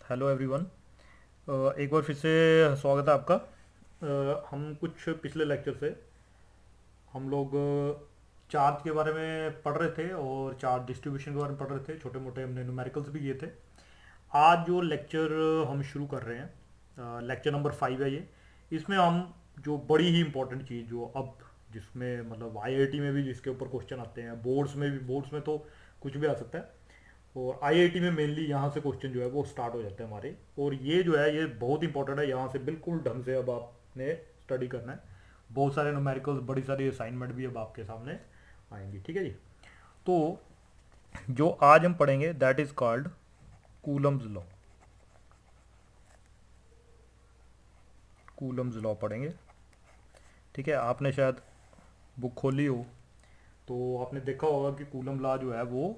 Hello everyone. एक बार फिर से स्वागत है आपका। हम कुछ पिछले लेक्चर से हम लोग चार्ज के बारे में पढ़ रहे थे और चार्ज डिस्ट्रीब्यूशन के बारे में पढ़ रहे थे। छोटे मोटे हमने न्यूमेरिकल्स भी किए थे। आज जो लेक्चर हम शुरू कर रहे हैं, लेक्चर नंबर 5 है ये। इसमें हम जो बड़ी ही इंपॉर्टेंट चीज़ जो अब जिसमें मतलब आईआईटी में भी जिसके ऊपर क्वेश्चन आते हैं, बोर्ड्स में भी, बोर्ड्स में तो कुछ भी आ सकता है और आईआईटी में मेनली यहाँ से क्वेश्चन जो है वो स्टार्ट हो जाते हैं हमारे। और ये जो है ये बहुत इंपॉर्टेंट है, यहाँ से बिल्कुल ढंग से अब आपने स्टडी करना है। बहुत सारे न्यूमेरिकल्स, बड़ी सारी असाइनमेंट भी अब आपके सामने आएंगी, ठीक है जी। तो जो आज हम पढ़ेंगे that is called Coulomb's law. Coulomb's law पढ़ेंगे, ठीक है। आपने शायद बुक खोली हो तो आपने देखा होगा कि कूलम लॉ जो है वो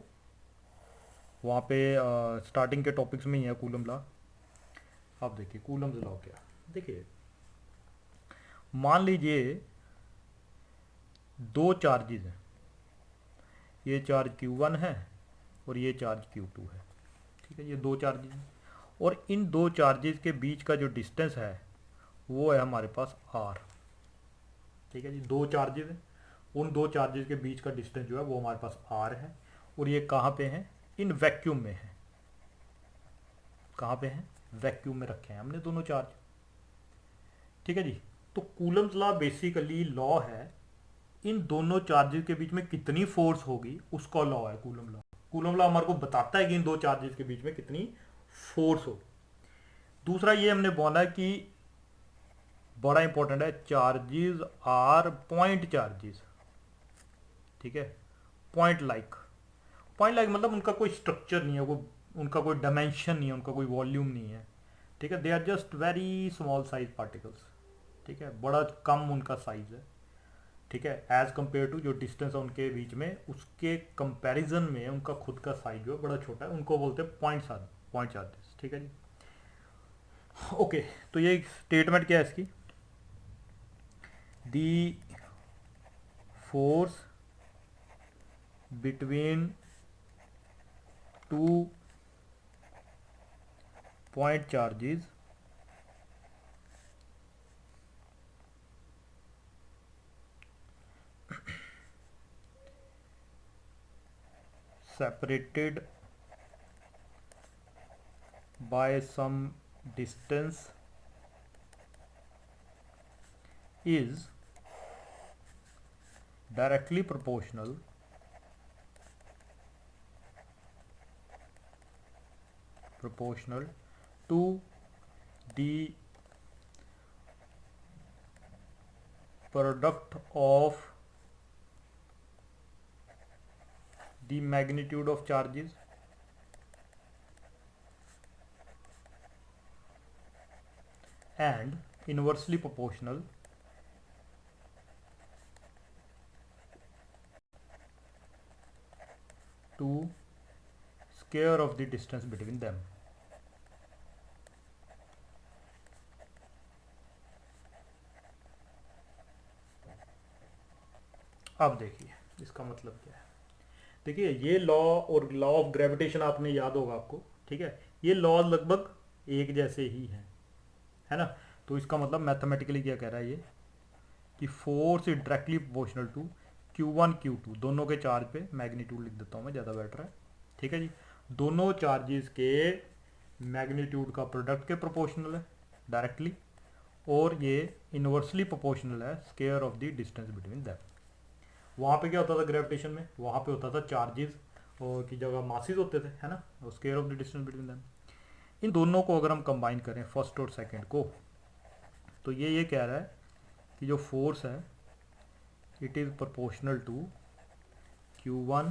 वहाँ पे स्टार्टिंग के टॉपिक्स में ही है कूलम लॉ। आप देखिए कूलम्स लॉ क्या। देखिए, मान लीजिए दो चार्जेस हैं, ये चार्ज Q1 है और ये चार्ज Q2 है, ठीक है। ये दो चार्जेस हैं और इन दो चार्जेस के बीच का जो डिस्टेंस है वो है हमारे पास R, ठीक है जी। दो चार्जेस हैं, उन दो चार्जेस के बीच का डिस्टेंस जो है वो हमारे पास R है और ये कहाँ पे हैं? इन वैक्यूम में है। कहाँ पे हैं? वैक्यूम में रखे हैं हमने दोनों चार्ज, ठीक है जी। तो कूलम्स लॉ बेसिकली लॉ है इन दोनों चार्जेस के बीच में कितनी फोर्स होगी उसका लॉ है कूलम लॉ। कूलम लॉ हमारे को बताता है कि इन दो चार्जेस के बीच में कितनी फोर्स होगी। दूसरा ये हमने बोला कि बड़ा इंपॉर्टेंट है, चार्जेस आर पॉइंट चार्जेस, ठीक है। पॉइंट लाइक मतलब उनका कोई स्ट्रक्चर नहीं है, वो उनका कोई डायमेंशन नहीं है, उनका कोई वॉल्यूम नहीं है, ठीक है। They are just very small size particles, ठीक है। बड़ा कम उनका साइज है, ठीक है। एज कंपेयर टू जो डिस्टेंस है उनके बीच में, उसके कंपैरिजन में उनका खुद का साइज जो है बड़ा छोटा है। उनको बोलते हैं पॉइंट चार्जेस, ठीक है जी। ओके, तो ये स्टेटमेंट क्या है इसकी? The force between two point charges separated by some distance is directly proportional to the product of the magnitude of charges and inversely proportional to square of the distance between them। अब देखिए इसका मतलब क्या है। देखिए ये law और law of gravitation आपने याद होगा आपको, ठीक है। ये लॉ लगभग एक जैसे ही हैं, है ना। तो इसका मतलब मैथमेटिकली क्या कह रहा है ये कि force is directly proportional to Q1 Q2, दोनों के चार्ज पे मैग्नीट्यूड लिख देता हूँ मैं, ज़्यादा बेटर है, ठीक है जी। दोनों चार्जेस के मैग्नीट्यूड का प्रोडक्ट के प्रोपोर्शनल है डायरेक्टली, और ये इनवर्सली प्रोपोर्शनल है square of the distance between them. वहाँ पे क्या होता था ग्रेविटेशन में? वहाँ पे होता था चार्जेस और की जगह मासेस होते थे, है ना, और square of the distance between them. इन दोनों को अगर हम कंबाइन करें फर्स्ट और सेकंड को, तो ये कह रहा है कि जो फोर्स है it is proportional to Q1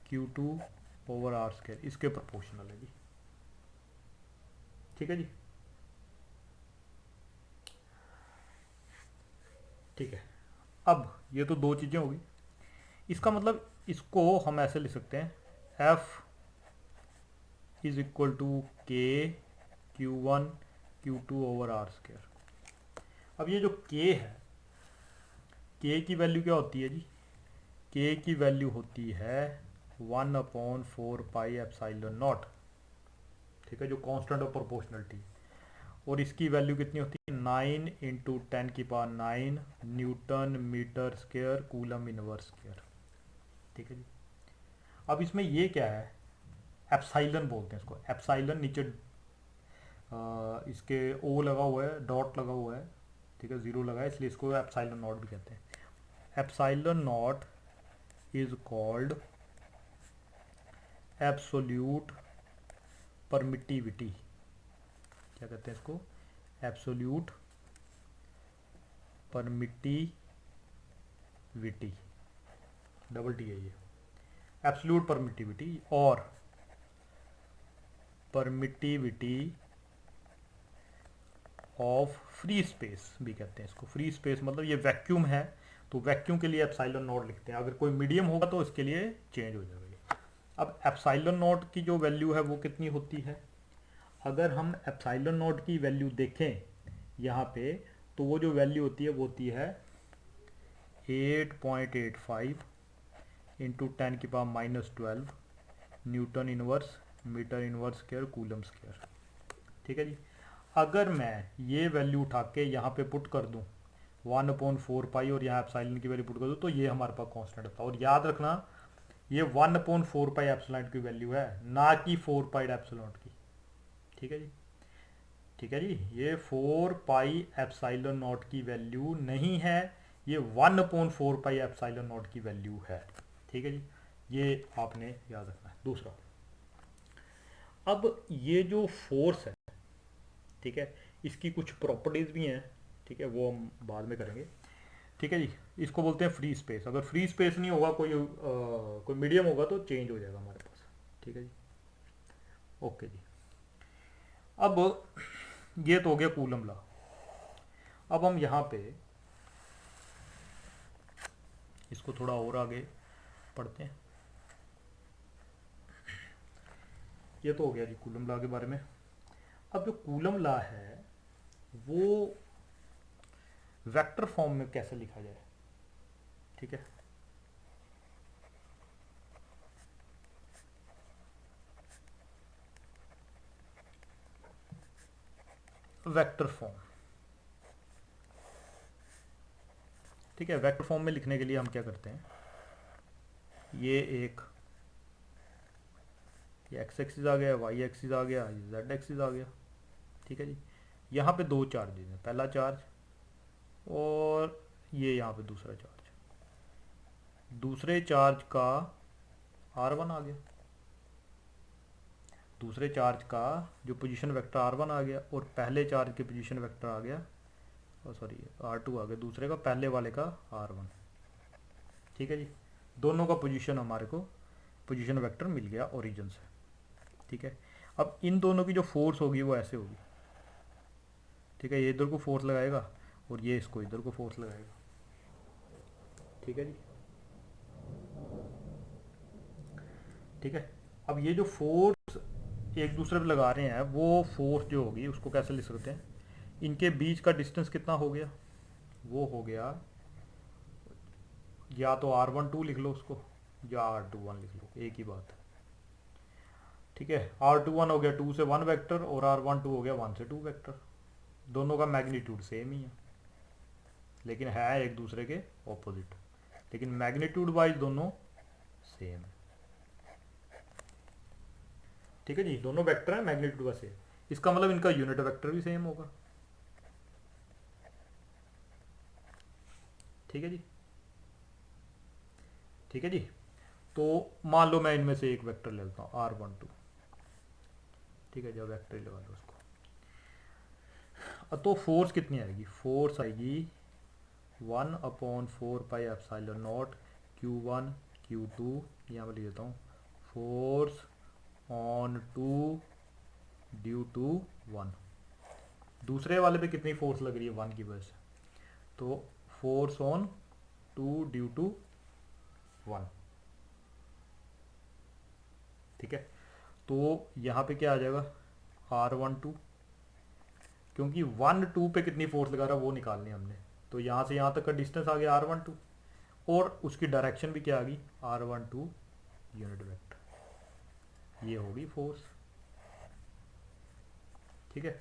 Q2 over R square, इसके प्रोपोर्शनल है जी, ठीक है जी। ठीक है, अब ये तो दो चीज़ें होगी। इसका मतलब इसको हम ऐसे लिख सकते हैं, F इज इक्वल टू के Q1 Q2 over R square. अब ये जो K है, K की वैल्यू क्या होती है जी? K की वैल्यू होती है 1/4πε0, ठीक है, जो कांस्टेंट ऑफ प्रोपोर्शनलिटी, और इसकी वैल्यू कितनी होती है 9 × 10⁹ newton metre square coulomb inverse square, ठीक है जी। अब इसमें ये क्या है, एप्साइलन बोलते हैं इसको, एप्साइलन नीचे इसके ओ लगा हुआ है, डॉट लगा हुआ है, ठीक है, जीरो लगा है, इसलिए इसको एप्साइलन नॉट भी कहते हैं। Epsilon not is called absolute permittivity, क्या कहते हैं इसको, एब्सोल्यूट परमिटिविटी, डबल टी है ये, एब्सोल्यूट परमिटिविटी और परमिटिविटी ऑफ फ्री स्पेस भी कहते हैं इसको। फ्री स्पेस मतलब ये वैक्यूम है, तो वैक्यूम के लिए एप्साइलन नॉट लिखते हैं, अगर कोई मीडियम होगा तो इसके लिए चेंज हो जाएगा ये। अब एप्साइलन नॉट की जो वैल्यू है वो कितनी होती है, अगर हम एप्साइलन नॉट की वैल्यू देखें यहाँ पे, तो वो जो वैल्यू होती है वो होती है 8.85 × 10⁻⁻12 newton inverse metre inverse square coulomb square, ठीक है जी। अगर मैं ये वैल्यू उठा के यहाँ पे पुट कर दूँ 1/4π और यहाँ एप्सिलॉन की वैल्यू पुट कर दूँ, तो ये हमारे पास कांस्टेंट होता है। और याद रखना ये 1/4π एप्सिलॉन की वैल्यू है, ना कि 4π एप्सिलॉन की, ठीक है जी, ठीक है जी। ये 4π एप्सिलॉन नॉट की वैल्यू नहीं है, ये 1/4π एप्सिलॉन नॉट की वैल्यू है, ठीक है जी, ये आपने याद रखना है। दूसरा, अब ये जो फोर्स है, ठीक है, इसकी कुछ प्रॉपर्टीज भी हैं, ठीक है, वो हम बाद में करेंगे, ठीक है जी। इसको बोलते हैं फ्री स्पेस। अगर फ्री स्पेस नहीं होगा, कोई मीडियम होगा तो चेंज हो जाएगा हमारे पास, ठीक है जी, ओके जी। अब ये तो हो गया कूलम लॉ। अब हम यहाँ पे इसको थोड़ा और आगे पढ़ते हैं। ये तो हो गया जी कूलम लॉ के बारे में। अब जो कूलम लॉ है वो वेक्टर फॉर्म में कैसे लिखा जाए, ठीक है। वेक्टर फॉर्म, ठीक है। वेक्टर फॉर्म में लिखने के लिए हम क्या करते हैं, ये एक्स एक्सिस आ गया, वाई एक्सिस आ गया, जेड एक्सिस आ गया, ठीक है जी। यहाँ पे दो चार्जेस हैं, पहला चार्ज और ये यहाँ पे दूसरा चार्ज। दूसरे चार्ज का r1 आ गया, दूसरे चार्ज का जो पोजीशन वेक्टर r1 आ गया, और पहले चार्ज के पोजीशन वेक्टर आ गया, सॉरी r2 आ गया, दूसरे का पहले वाले का r1, ठीक है जी। दोनों का पोजीशन हमारे को पोजीशन वेक्टर मिल गया ओरिजिन से, ठीक है। अब इन दोनों की जो फोर्स होगी वो ऐसे होगी, ठीक है, ये इधर को फोर्स लगाएगा और ये इसको इधर को फोर्स लगाएगा, ठीक है जी, ठीक है। अब ये जो फोर्स एक दूसरे पे लगा रहे हैं, वो फोर्स जो होगी उसको कैसे लिख सकते हैं, इनके बीच का डिस्टेंस कितना हो गया, वो हो गया, या तो r12 लिख लो उसको, या r21 लिख लो, एक ही बात है, ठीक है। r21 हो गया 2 से 1 वेक्टर और r12 हो गया 1 से 2 वेक्टर। दोनों का मैग्नीट्यूड सेम ही है, लेकिन है एक दूसरे के ऑपोजिट, लेकिन मैग्नीट्यूड वाइज दोनों सेम है, ठीक है जी। दोनों वेक्टर हैं, मैग्नीट्यूड का सेम, इसका मतलब इनका यूनिट वेक्टर भी सेम होगा, ठीक है जी, ठीक है जी। तो मान लो मैं इनमें से एक वेक्टर ले लेता हूँ r12, ठीक है, जब वेक्टर लगा लो उसको, तो फोर्स कितनी आएगी, फोर्स आएगी 1/4π एप्सिलॉन नॉट q1 q2, यहाँ पर लिख देता हूँ, फोर्स ऑन 2 ड्यू टू 1। दूसरे वाले पे कितनी फोर्स लग रही है 1 की वजह से, तो फोर्स ऑन 2 ड्यू टू 1, ठीक है। तो यहाँ पे क्या आ जाएगा r12, क्योंकि 1 2 पे कितनी फोर्स लगा रहा है वो निकालनी है हमने, तो यहाँ से यहाँ तक का डिस्टेंस आ गया r12, और उसकी डायरेक्शन भी क्या आ गई r12 यूनिट वेक्टर, ये होगी फोर्स, ठीक है,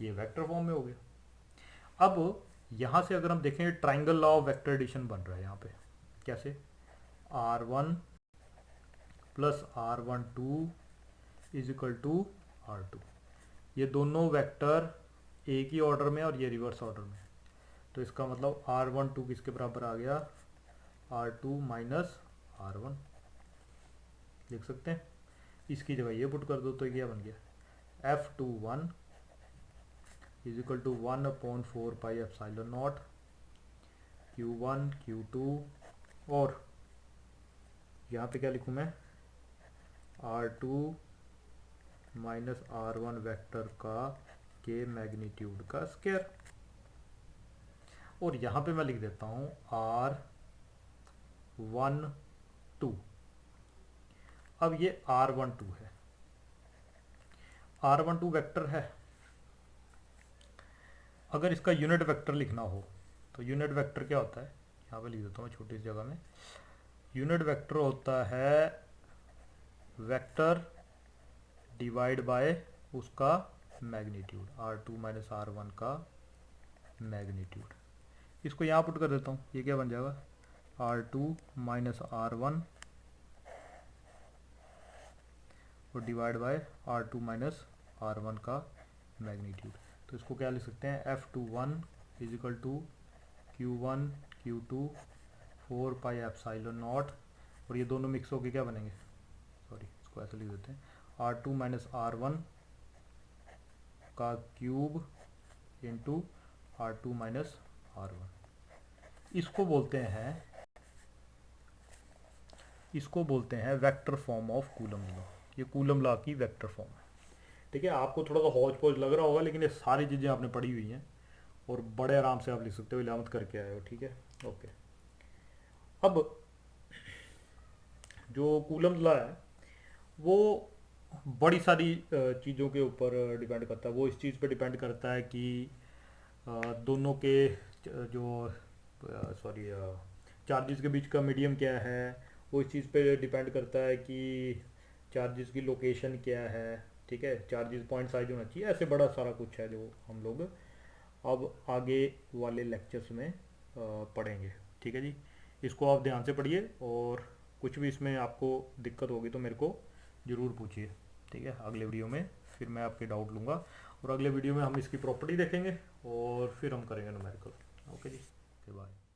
ये वेक्टर फॉर्म में हो गया। अब यहाँ से अगर हम देखें triangle law of vector addition बन रहा है यहाँ पे, कैसे, R1 plus R12 is equal to R2, ये दोनों वेक्टर एक ही ऑर्डर में और ये रिवर्स ऑर्डर में, तो इसका मतलब R12 किसके बराबर आ गया, R2 माइनस R1 लिख सकते हैं। इसकी जगह ये पुट कर दो तो क्या बन गया, F21 is equal to 1/4 pi epsilon naught Q1 Q2, और यहाँ पे क्या लिखूँ मैं, R2 माइनस R1 वेक्टर का के मैग्नीट्यूड का स्क्वायर, और यहाँ पे मैं लिख देता हूँ R12। अब ये R12 है, R12 वेक्टर है। अगर इसका यूनिट वेक्टर लिखना हो तो यूनिट वेक्टर क्या होता है, यहाँ पे लिख देता हूँ छोटी सी जगह में, यूनिट वेक्टर होता है वेक्टर डिवाइड बाय उसका मैग्नीट्यूड, R2 माइनस R1 का मैग्नीट्यूड। इसको यहाँ पुट कर देता हूँ, ये क्या बन जाएगा, R2 माइनस R1 और divide by R2 minus R1 का मैग्नीट्यूड। तो इसको क्या लिख सकते हैं, F21 is equal to Q1 Q2 4 pi epsilon naught, और ये दोनों मिक्स होके क्या बनेंगे, सॉरी इसको ऐसे लिख देते हैं, R2 माइनस R1 का cube into R2 minus R1। इसको बोलते हैं vector form of coulomb law, ये कूलम लॉ की वेक्टर फॉर्म है, ठीक है। आपको थोड़ा सा हौज पौज लग रहा होगा, लेकिन ये सारी चीज़ें आपने पढ़ी हुई हैं और बड़े आराम से आप लिख सकते हो, इलामत करके आए हो, ठीक है, ओके। अब जो कूलम लॉ है वो बड़ी सारी चीज़ों के ऊपर डिपेंड करता है। वो इस चीज़ पे डिपेंड करता है कि दोनों के जो सॉरी चार्जेस के बीच का मीडियम क्या है, वो इस चीज़ पे डिपेंड करता है कि चार्जेस की लोकेशन क्या है, ठीक है, चार्जेस पॉइंट साइज होना चाहिए, ऐसे बड़ा सारा कुछ है जो हम लोग अब आगे वाले लेक्चर्स में पढ़ेंगे, ठीक है जी। इसको आप ध्यान से पढ़िए, और कुछ भी इसमें आपको दिक्कत होगी तो मेरे को ज़रूर पूछिए, ठीक है। अगले वीडियो में फिर मैं आपके डाउट लूँगा, और अगले वीडियो में हम इसकी प्रॉपर्टी देखेंगे और फिर हम करेंगे न्यूमेरिकल, ओके जी, ओके बाय।